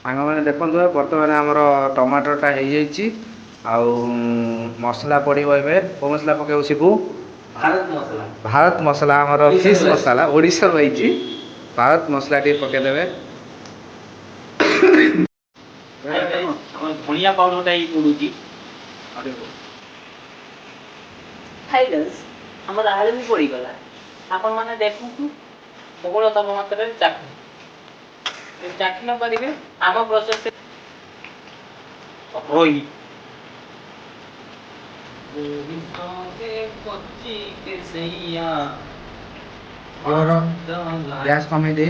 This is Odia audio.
ସାଙ୍ଗମାନେ ଦେଖନ୍ତୁ ବର୍ତ୍ତମାନ ଆମର ଟମାଟରଟା ହେଇଯାଇଛି। ଆଉ ମସଲା ପଡ଼ିବ ଏବେ। କେଉଁ ମସଲା ପକାଇବୁ ଶିବୁ? ଭାରତ ମସଲା। ଭାରତ ମସଲା ଆମର ଫିସ୍ ମସଲା ଓଡ଼ିଶାରୁ ହେଇଛି। ଭାରତ ମସଲା ଟିକେ ପକେଇଦେବେ। ଆମର ଧଣିଆ ପାଉଡରଟା ଏଇ ପଡୁଛି। ଖାଇଦସ ଆମର ଆଳୁ ବି ପଡିଗଲା। ଆପଣ ମାନେ ଦେଖନ୍ତୁ ବହୁଳ ତମ ମାତ୍ରାରେ ଚାଖ। ଚାଖି ନ ପାରିବେ ଆମ ପ୍ରୋସେସ ହୋଇ ଗ୍ୟାସ୍ କମେଇ ଦେ।